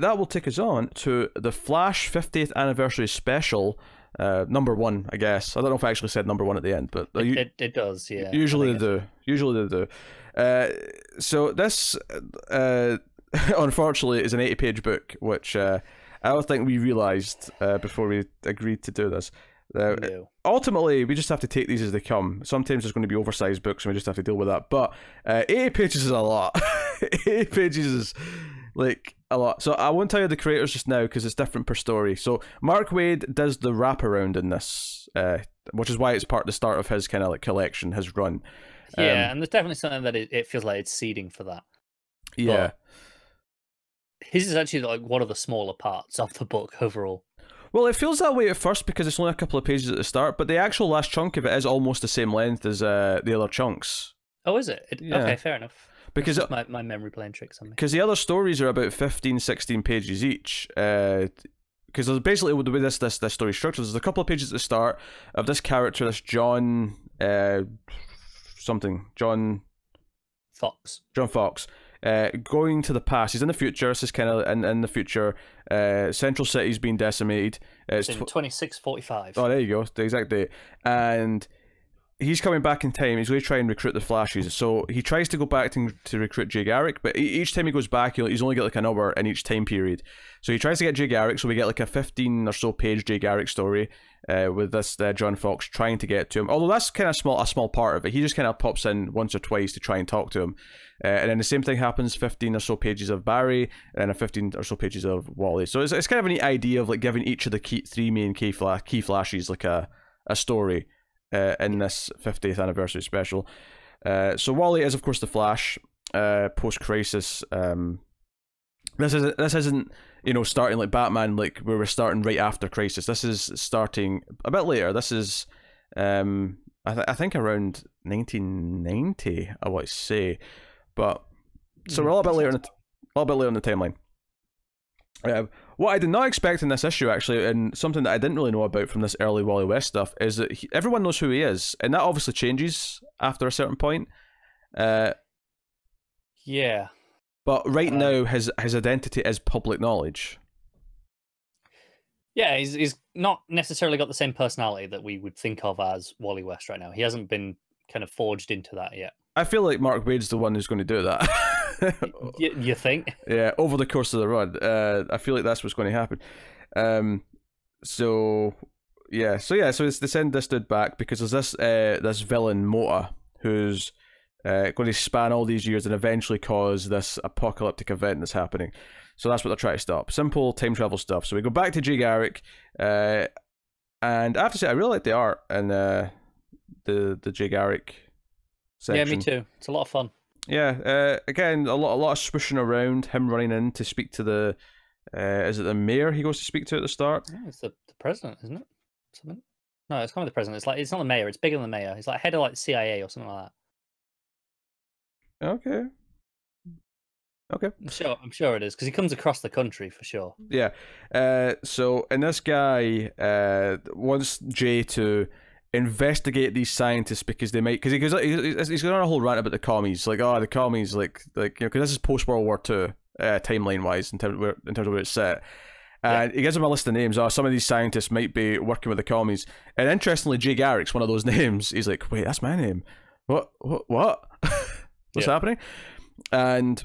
that will take us on to the Flash 50th anniversary special, #1, I guess. I don't know if I actually said #1 at the end, but it does, yeah. Usually they do. Usually they do. So this, unfortunately, is an 80-page book, which I don't think we realised before we agreed to do this. No. Ultimately, we just have to take these as they come. Sometimes there's going to be oversized books, and we just have to deal with that. But 80 pages is a lot. 80 pages is like a lot. So I won't tell you the creators just now because it's different per story. So Mark Waid does the wraparound in this, which is why it's part of the start of his kind of like collection, his run. Yeah, and there's definitely something that it feels like it's seeding for that. Yeah. But his is actually like one of the smaller parts of the book overall. Well, it feels that way at first because it's only a couple of pages at the start, but the actual last chunk of it is almost the same length as the other chunks. Oh, is it? Yeah. Okay, fair enough. Because my memory playing tricks on me. Because the other stories are about 15, 16 pages each. Because there's basically the way this story is structured, there's a couple of pages at the start of this character, this John Fox. John Fox. Going to the past. He's in the future. This is kind of in the future. Central City's been decimated. It's in 2645. Oh, there you go. The exact date. And he's coming back in time. He's going to try and recruit the Flashes. So he tries to go back to recruit Jay Garrick, but each time he goes back, he's only got like an hour in each time period. So he tries to get Jay Garrick, so we get like a 15 or so page Jay Garrick story with this John Fox trying to get to him. Although that's kind of a small part of it. He just kind of pops in once or twice to try and talk to him. And then the same thing happens, 15 or so pages of Barry, and a 15 or so pages of Wally. So it's kind of a neat idea of like giving each of the three main key Flashes like a story in this 50th anniversary special. So Wally is of course the Flash, post-Crisis. This isn't starting like Batman, like where we're starting right after Crisis. This is starting a bit later. This is I think around 1990, I want to say. But so we're a little bit later on the timeline. What I did not expect in this issue, actually, and something that I didn't really know about from this early Wally West stuff, is that everyone knows who he is, and that obviously changes after a certain point. Yeah. But right now, his identity is public knowledge. Yeah, he's not necessarily got the same personality that we would think of as Wally West right now. He hasn't been kind of forged into that yet. I feel like Mark Waid's the one who's going to do that. You think? Yeah, over the course of the run. I feel like that's what's going to happen. So they send this dude back because there's this villain, Mota, who's going to span all these years and eventually cause this apocalyptic event that's happening. So that's what they're trying to stop. Simple time travel stuff. So we go back to Jay Garrick, and I have to say I really like the art and the Jay Garrick section. Yeah, me too. It's a lot of fun. Yeah, again, a lot of swishing around, him running in to speak to the, is it the mayor he goes to speak to at the start? Yeah, it's the president, isn't it? Something? No, it's kind of the president. It's not the mayor, it's bigger than the mayor. He's like head of like CIA or something like that. Okay. I'm sure it is, because he comes across the country for sure. Yeah. And this guy wants Jay to investigate these scientists because they might, because he's going on a whole rant about the commies, like the commies, like because this is post World War II timeline wise in terms of where it's set, and he gives him a list of names. Some of these scientists might be working with the commies, and interestingly, Jay Garrick's one of those names. He's like, wait, that's my name. What? What's happening? And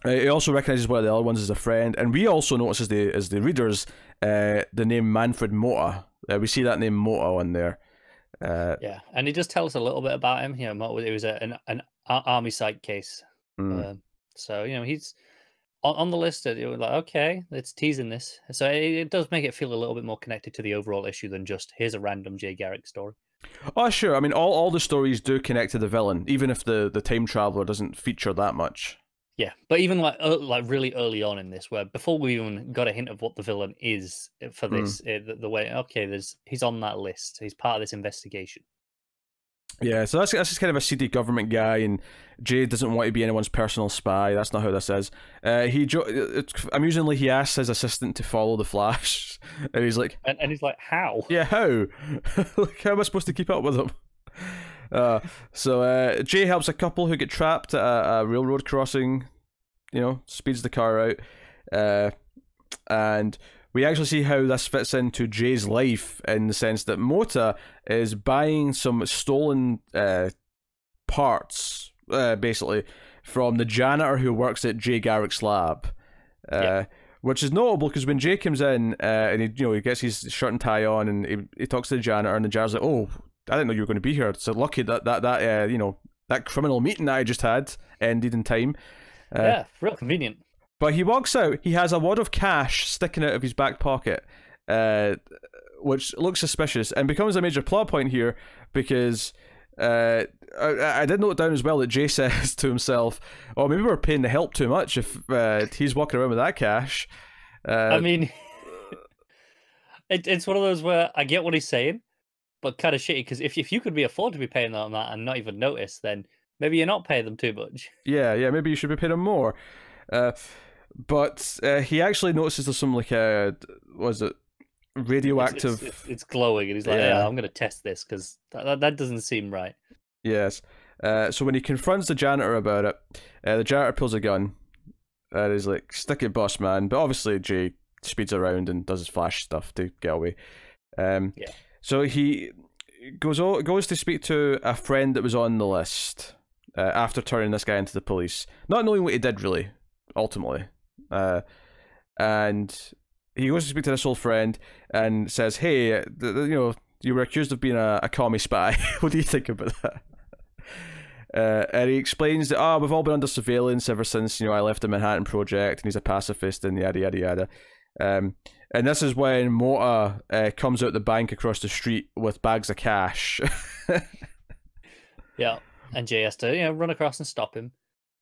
he also recognizes one of the other ones as a friend, and we also notice as the readers the name Manfred Mota. We see that name Mota on there. Yeah, and he does tell us a little bit about him. It was an army site case. So he's on the list. It was like, okay, it's teasing this. So it does make it feel a little bit more connected to the overall issue than just here's a random Jay Garrick story. Oh, sure. I mean, all the stories do connect to the villain, even if the time traveler doesn't feature that much. Yeah, but even like really early on in this, where before we even got a hint of what the villain is for this, the way he's on that list, he's part of this investigation. Yeah, so that's just kind of a seedy government guy, and Jay doesn't want to be anyone's personal spy. That's not how this is. Amusingly, he asks his assistant to follow the Flash, and he's like, and he's like, how? Yeah, how? Like, how am I supposed to keep up with him? So Jay helps a couple who get trapped at a railroad crossing, speeds the car out. And we actually see how this fits into Jay's life in the sense that Mota is buying some stolen parts, basically, from the janitor who works at Jay Garrick's lab. Which is notable because when Jay comes in and he gets his shirt and tie on and he talks to the janitor, and the janitor's like, "Oh, I didn't know you were going to be here. So lucky that that criminal meeting that I just had ended in time." Yeah, real convenient. But he walks out. He has a wad of cash sticking out of his back pocket, which looks suspicious and becomes a major plot point here because I did note down as well that Jay says to himself, "Oh, maybe we're paying the help too much if he's walking around with that cash." I mean, it's one of those where I get what he's saying, but kind of shitty because if you could afford to be paying them that and not even notice, then maybe you're not paying them too much. Yeah, maybe you should be paying them more. But he actually notices there's some was it radioactive? It's glowing, and he's like, "Yeah, I'm going to test this because that doesn't seem right." Yes. So when he confronts the janitor about it, the janitor pulls a gun, and he's like, "Stick it, boss man." But obviously, Jay speeds around and does his flash stuff to get away. So he goes to speak to a friend that was on the list after turning this guy into the police, not knowing what he did really, ultimately. And he goes to speak to this old friend and says, "Hey, you were accused of being a commie spy. What do you think about that?" And he explains that, we've all been under surveillance ever since, I left the Manhattan Project, and he's a pacifist, and yada, yada, yada. And this is when Mota comes out the bank across the street with bags of cash. Yeah, and Jay has to, run across and stop him.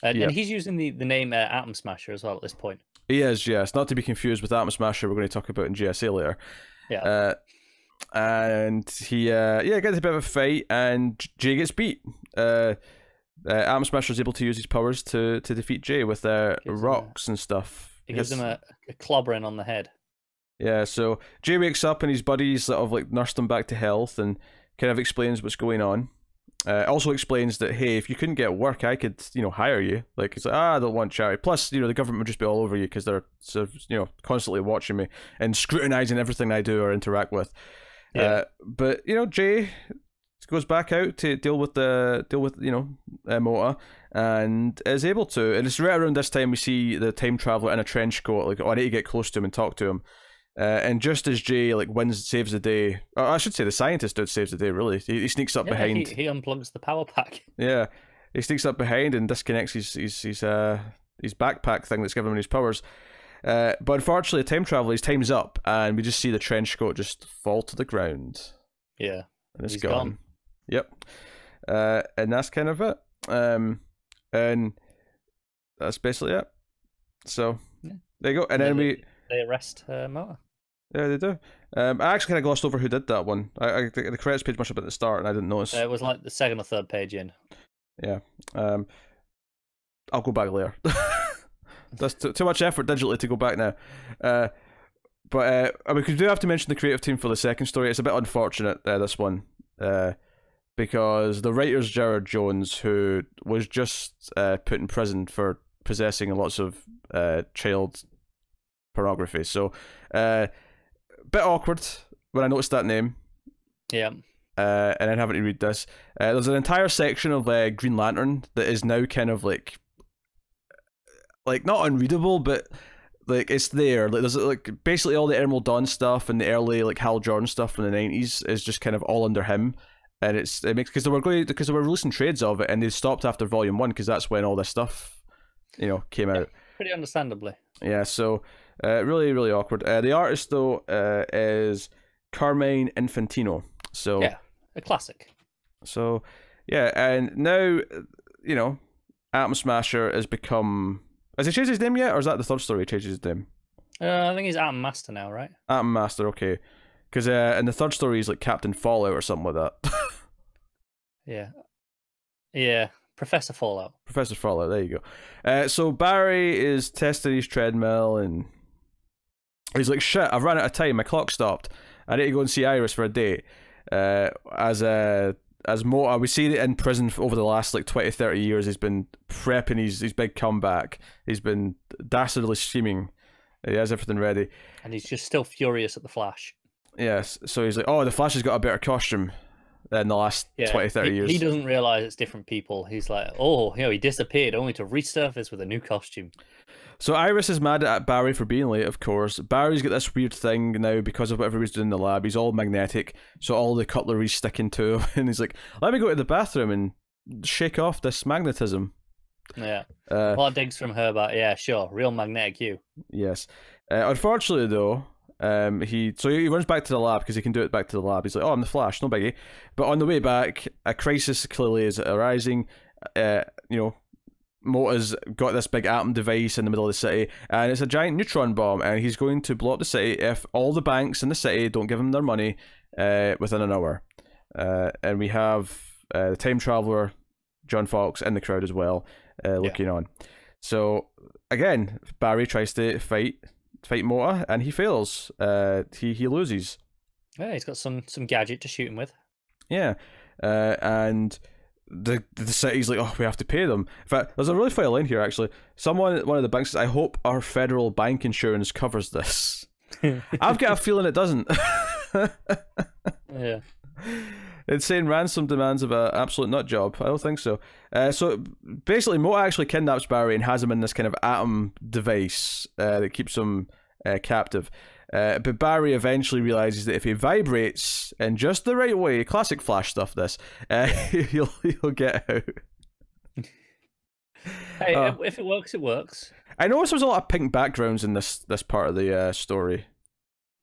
And he's using the name Atom Smasher as well at this point. He is, yes. Not to be confused with Atom Smasher we're going to talk about in GSA later. Yeah. And he gets a bit of a fight, and Jay gets beat. Atom Smasher is able to use his powers to defeat Jay with rocks and stuff. He gives him a clobbering on the head. Yeah, so Jay wakes up and his buddies sort of nursed him back to health and kind of explains what's going on. Also explains that, hey, if you couldn't get work, I could, hire you. It's like, I don't want charity. Plus, the government would just be all over you because they're sort of, constantly watching me and scrutinizing everything I do or interact with. Yeah. But Jay goes back out to deal with Mota and is able to. And it's right around this time we see the time traveler in a trench coat. I need to get close to him and talk to him. And just as Jay saves the day, or I should say the scientist saves the day. Really, he sneaks up behind. He unplugs the power pack. Yeah, he sneaks up behind and disconnects his backpack thing that's giving him his powers. But unfortunately, time traveler, his time's up, and we just see the trench coat just fall to the ground. Yeah, and it's gone. Yep, and that's kind of it. And that's basically it. So there you go. And then they arrest Mota. Yeah, they do. I actually kind of glossed over who did that one. The credits page must have been at the start, and I didn't notice. It was like the second or third page in. Yeah. I'll go back later. That's too much effort digitally to go back now. But we do have to mention the creative team for the second story. It's a bit unfortunate, this one, because the writer's Jared Jones, who was just put in prison for possessing lots of child pornography. So, bit awkward when I noticed that name. Yeah. And then having to read this. There's an entire section of Green Lantern that is now kind of like not unreadable, but it's there. There's basically all the Emerald Dawn stuff and the early Hal Jordan stuff from the 90s is just kind of all under him. And it makes because they were releasing trades of it, and they stopped after volume 1 because that's when all this stuff came out. Pretty understandably. Yeah, so really, really awkward. The artist, though, is Carmine Infantino. So yeah, a classic. So, yeah, and now, Atom Smasher has become... Has he changed his name yet, or is that the third story he changes his name? I think he's Atom Master now, right? Atom Master, okay. Because in the third story, he's like Captain Fallout or something like that. Yeah. Professor Fallout. Professor Fallout, there you go. So Barry is testing his treadmill, and he's like, shit, I've run out of time, my clock stopped. I need to go and see Iris for a date. As Mota, we see it in prison over the last 20-30 years, he's been prepping his big comeback. He's been dastardly scheming He has everything ready. And he's just still furious at the Flash. Yes, so he's like, oh, the Flash has got a better costume in the last 20, 30 years. He doesn't realise it's different people. He's like, oh, he disappeared only to resurface with a new costume. So Iris is mad at Barry for being late, of course. Barry's got this weird thing now because of whatever he's doing in the lab. He's all magnetic, so all the cutlery's sticking to him. And he's like, let me go to the bathroom and shake off this magnetism. Yeah. A lot of digs from her, but yeah, sure. Real magnetic you. Yes. Unfortunately, though, he runs back to the lab because he can do it back to the lab. He's like, oh, I'm the Flash, no biggie. But on the way back, a crisis clearly is arising. Mota's got this big atom device in the middle of the city, and it's a giant neutron bomb, and he's going to blow up the city if all the banks in the city don't give him their money within an hour. And we have the time traveler, John Fox, in the crowd as well, looking on. So, again, Barry tries to fight Mota, and he fails. He loses. Yeah, he's got some gadget to shoot him with. Yeah, and the city's like, oh, we have to pay them. In fact, there's a really funny line here, actually. One of the banks says, I hope our federal bank insurance covers this. I've got a feeling it doesn't. Yeah. It's saying ransom demands of an absolute nut job. I don't think so. So basically, Mota actually kidnaps Barry and has him in this kind of atom device that keeps him captive. But Barry eventually realizes that if he vibrates in just the right way, classic Flash stuff, this, he'll get out. Hey, if it works, it works. I noticed there was a lot of pink backgrounds in this part of the story.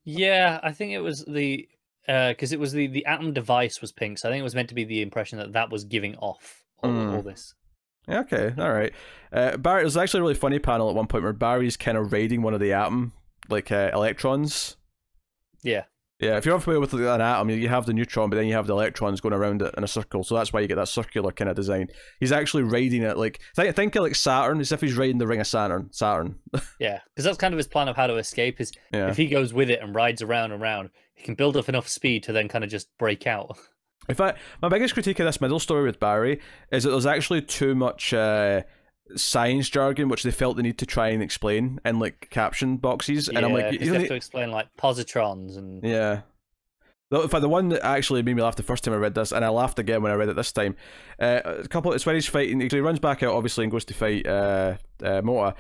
Yeah, I think it was because it was the atom device was pink, so I think it was meant to be the impression that was giving off all this. Okay, all right. Barry, there's actually a really funny panel at one point where Barry's kind of raiding one of the atom electrons. Yeah. Yeah, if you're unfamiliar with an atom, you have the neutron, but then you have the electrons going around it in a circle, so that's why you get that circular kind of design. He's actually raiding it, like, think of like Saturn, as if he's raiding the ring of Saturn. Yeah, because that's kind of his plan of how to escape, is if he goes with it and rides around and around, he can build up enough speed to then kind of just break out. In fact, my biggest critique of this middle story with Barry is that there's actually too much science jargon which they felt the need to try and explain in like caption boxes, and I'm like, you have to explain like positrons and in fact, the one that actually made me laugh the first time I read this, and I laughed again when I read it this time, it's when he's fighting. He runs back out obviously and goes to fight Mota.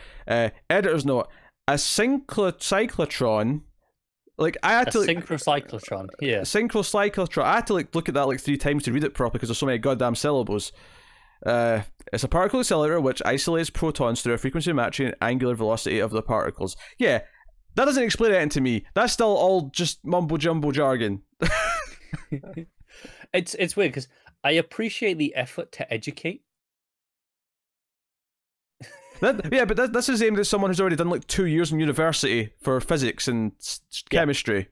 Editor's note: a synchrotron. Like, I had to synchrocyclotron. Yeah, synchrocyclotron. I had to like look at that like 3 times to read it properly because there's so many goddamn syllables. It's a particle accelerator which isolates protons through a frequency matching angular velocity of the particles. Yeah, that doesn't explain anything to me. That's still all just mumbo jumbo jargon. It's weird because I appreciate the effort to educate. But this is aimed at someone who's already done like 2 years in university for physics and chemistry.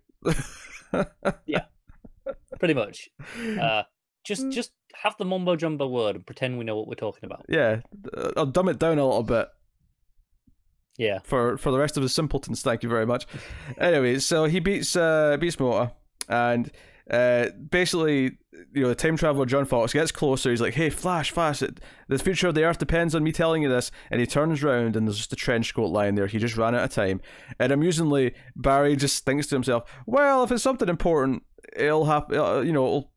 Yeah, pretty much. Just have the mumbo jumbo word and pretend we know what we're talking about. Yeah, I'll dumb it down a little bit. Yeah. For the rest of the simpletons, thank you very much. Anyway, so he beats Mota, and basically, the time traveler John Fox gets closer. He's like, "Hey, Flash, the future of the Earth depends on me telling you this." And he turns around, and there's just a trench coat lying there. He just ran out of time. And amusingly, Barry just thinks to himself, "Well, if it's something important, it'll happen.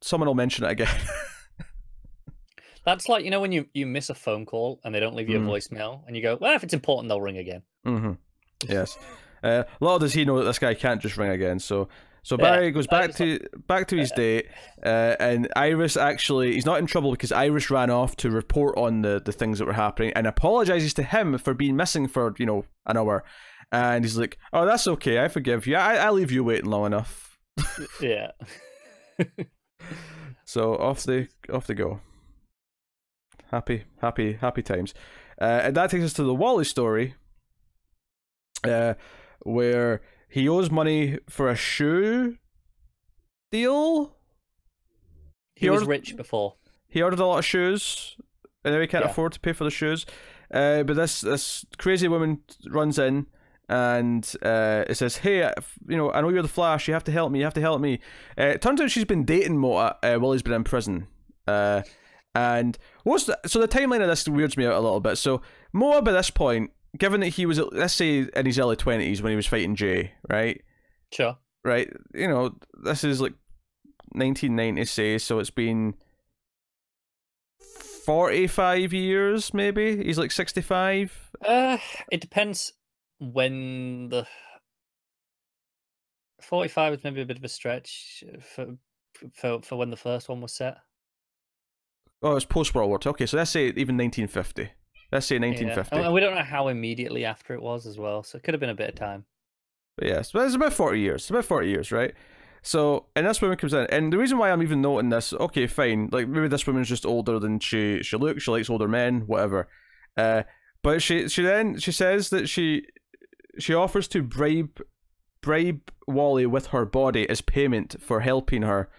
Someone will mention it again." That's like, when you miss a phone call and they don't leave you a voicemail, and you go, well, if it's important, they'll ring again. Mm-hmm. Yes. Little does he know that this guy can't just ring again. So Barry goes back to his date, and Iris actually, he's not in trouble because Iris ran off to report on the things that were happening and apologizes to him for being missing for an hour, and he's like, "Oh, that's okay, I forgive you. I leave you waiting long enough." Yeah. So off they go. Happy times. And that takes us to the Wally story, where he owes money for a shoe deal. He was rich before. He ordered a lot of shoes, and now he can't afford to pay for the shoes. But this crazy woman runs in, and it says, "Hey, I know you're the Flash. You have to help me. It turns out she's been dating Mota while he's been in prison. And so the timeline of this weirds me out a little bit. So Mota by this point given that he was, let's say, in his early 20s when he was fighting Jay, right? Sure. Right, you know, this is like 1990, say, so it's been 45 years, maybe? He's like 65? It depends when the... 45 is maybe a bit of a stretch for when the first one was set. Oh, it's post-World War II. Okay, so let's say even 1950. Let's say 1950. Yeah. And we don't know how immediately after it was as well, so it could have been a bit of time. But yeah, so it's about 40 years. It's about 40 years, right? So, and this woman comes in, and the reason why I'm even noting this, okay, fine, like maybe this woman's just older than she looks, she likes older men, whatever. But she says that she offers to bribe Wally with her body as payment for helping her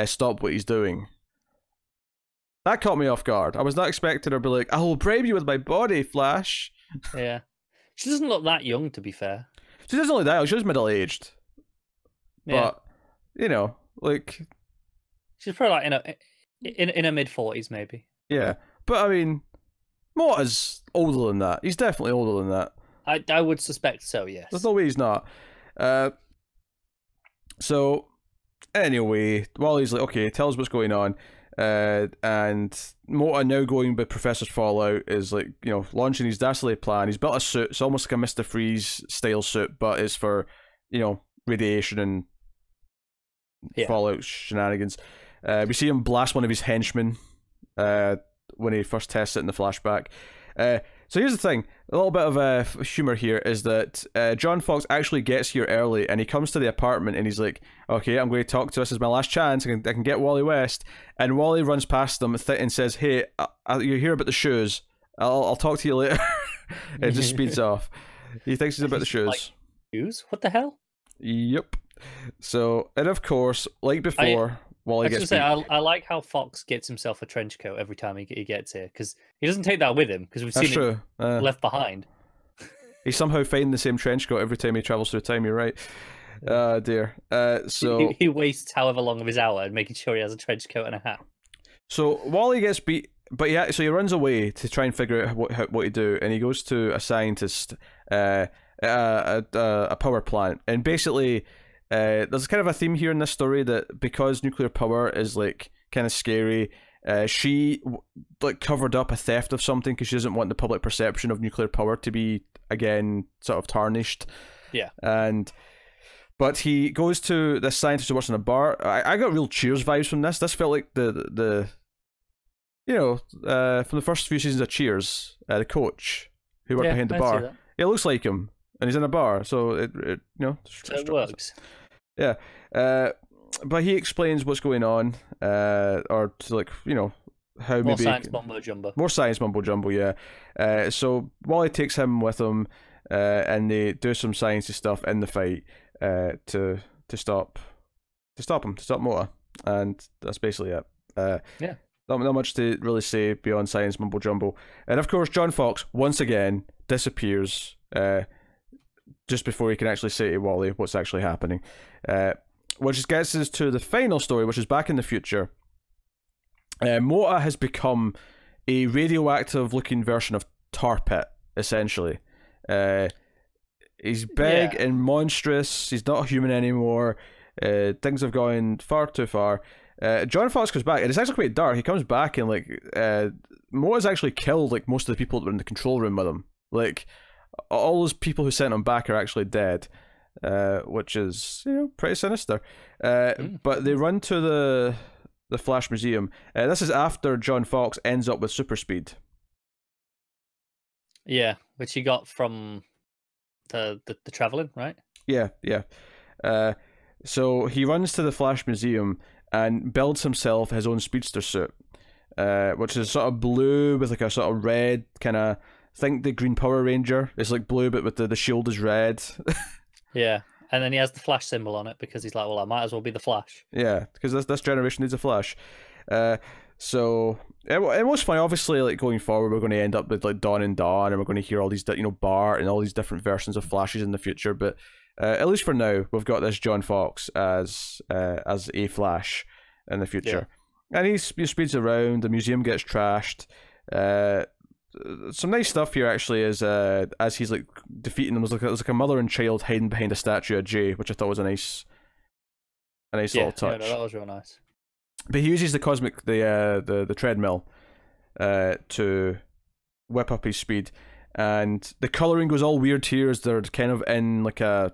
stop what he's doing. That caught me off guard. I was not expecting her to be like, I will bribe you with my body, Flash. Yeah. She doesn't look that young, to be fair. She doesn't look that young. She was middle-aged. Yeah. But, you know, like... She's probably like in her mid-40s, maybe. Yeah. But, I mean, Motta's older than that. He's definitely older than that. I would suspect so, yes. There's no way he's not. So, anyway, Wally's like, okay, tell us what's going on. And Motta, now going by Professor's Fallout, is like, you know, launching his dastardly plan. He's built a suit. It's almost like a Mr. Freeze style suit, but it's for, you know, radiation and Fallout shenanigans. We see him blast one of his henchmen when he first tests it in the flashback. So here's the thing, a little bit of humour here is that John Fox actually gets here early, and he comes to the apartment and he's like, okay, I'm going to talk to this as my last chance, I can get Wally West, and Wally runs past them and says, hey, you hear about the shoes, I'll talk to you later, and just speeds off. He thinks he's about the shoes. Like, shoes? What the hell? Yep. So, and of course, like before... Wally gets beat. I like how Fox gets himself a trench coat every time he gets here, because he doesn't take that with him, because we've seen it left behind. He's somehow finding the same trench coat every time he travels through time, you're right. Dear. So he wastes however long of his hour making sure he has a trench coat and a hat. So Wally gets beat, but yeah, so he runs away to try and figure out what to do, and he goes to a scientist at a power plant, and basically... there's kind of a theme here in this story that because nuclear power is like kind of scary, she like covered up a theft of something because she doesn't want the public perception of nuclear power to be again sort of tarnished. Yeah. But he goes to this scientist who works in a bar. I got real Cheers vibes from this. This felt like the you know, from the first few seasons of Cheers, the coach who worked behind the bar. It looks like him, and he's in a bar, so it you know. So it works. Yeah, but he explains what's going on, or to, like, you know, how more maybe science mumbo jumbo. More science mumbo jumbo, yeah. So Wally takes him with him, and they do some sciencey stuff in the fight, to stop Motta, and that's basically it. Yeah. Not much to really say beyond science mumbo jumbo, and of course John Fox once again disappears. Just before he can actually say to Wally what's actually happening. Which gets us to the final story, which is back in the future. Motta has become a radioactive-looking version of Tar Pit, essentially. He's big and monstrous. He's not a human anymore. Things have gone far too far. John Fox comes back, and it's actually quite dark. He comes back, and like Motta's actually killed like most of the people that were in the control room with him. Like, all those people who sent him back are actually dead, which is, you know, pretty sinister. But they run to the Flash Museum. This is after John Fox ends up with super speed. Yeah, which he got from the traveling, right? Yeah. So he runs to the Flash Museum and builds himself his own speedster suit, which is sort of blue with like a sort of red kind of... Think the Green Power Ranger. It's like blue, but with the shield is red. Yeah, and then he has the Flash symbol on it because he's like, well, I might as well be the Flash. Yeah, because this generation needs a Flash. So it was funny. Obviously, like going forward, we're going to end up with like Dawn and Dawn, and we're going to hear all these, you know, Bart and all these different versions of Flashes in the future. But at least for now, we've got this John Fox as a Flash in the future, and he speeds around. The museum gets trashed. some nice stuff here actually is as he's like defeating them, there's like a mother and child hiding behind a statue of Jay, which I thought was a nice little touch. Yeah, no, that was real nice. But he uses the treadmill to whip up his speed, and the coloring goes all weird here as they're kind of in like a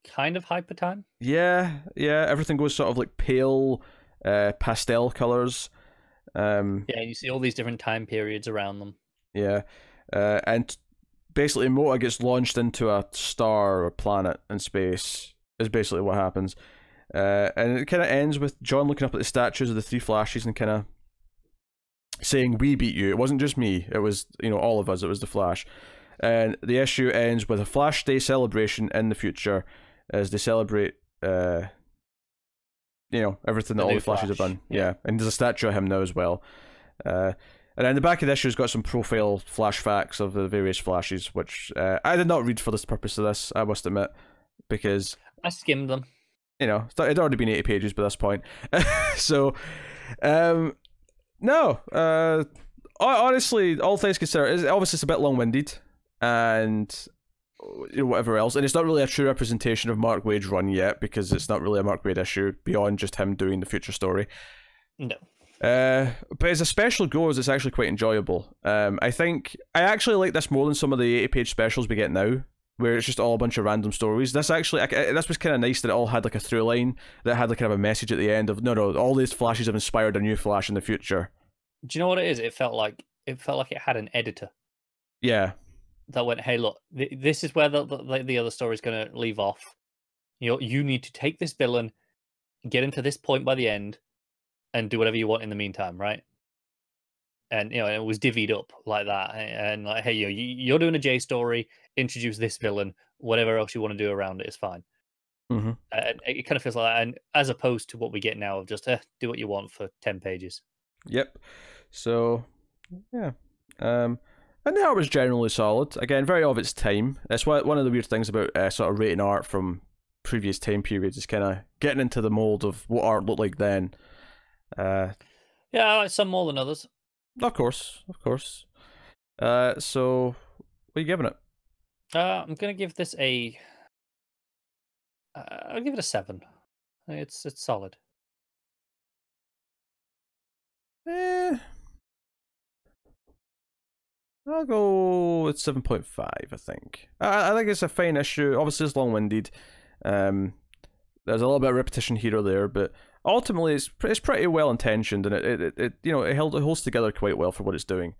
kind of hyper time. Yeah, everything goes sort of like pale pastel colors. Yeah, you see all these different time periods around them. Yeah, and basically Mota gets launched into a star or planet in space is basically what happens. And it kind of ends with John looking up at the statues of the three Flashes and kind of saying, "We beat you. It wasn't just me. It was, all of us. It was the Flash." And the issue ends with a Flash Day celebration in the future as they celebrate, everything that all the Flashes have done. Yeah, and there's a statue of him now as well. And then the back of the issue's got some profile flash facts of the various Flashes, which I did not read for the purpose of this, I must admit, because I skimmed them. It'd already been 80 pages by this point. So, no. Honestly, all things considered, obviously it's a bit long-winded, and whatever else, and it's not really a true representation of Mark Waid's run yet, because it's not really a Mark Waid issue beyond just him doing the future story. No. But as a special goes, it's actually quite enjoyable. I think I actually like this more than some of the 80-page specials we get now, where it's just all a bunch of random stories. This was kind of nice that it all had like a through line that had like kind of a message at the end of no, all these Flashes have inspired a new Flash in the future. Do you know what it is? It felt like it had an editor. Yeah. That went, hey, look, this is where the other story is going to leave off. You need to take this villain, get him to this point by the end, and do whatever you want in the meantime, right? And it was divvied up like that, and like, hey, you're doing a J story, introduce this villain, whatever else you want to do around it is fine. Mm-hmm. And it kind of feels like that, and as opposed to what we get now of just do what you want for 10 pages. Yep. So, yeah. And the art was generally solid. Again, very of its time. That's one of the weird things about sort of rating art from previous time periods is kind of getting into the mold of what art looked like then. Yeah, I like some more than others. Of course. So, what are you giving it? I'm gonna give this I'll give it a 7. It's solid. I'll go with 7.5, I think. I think it's a fine issue. Obviously, it's long-winded. There's a little bit of repetition here or there, but ultimately, it's pretty well-intentioned, and it holds together quite well for what it's doing.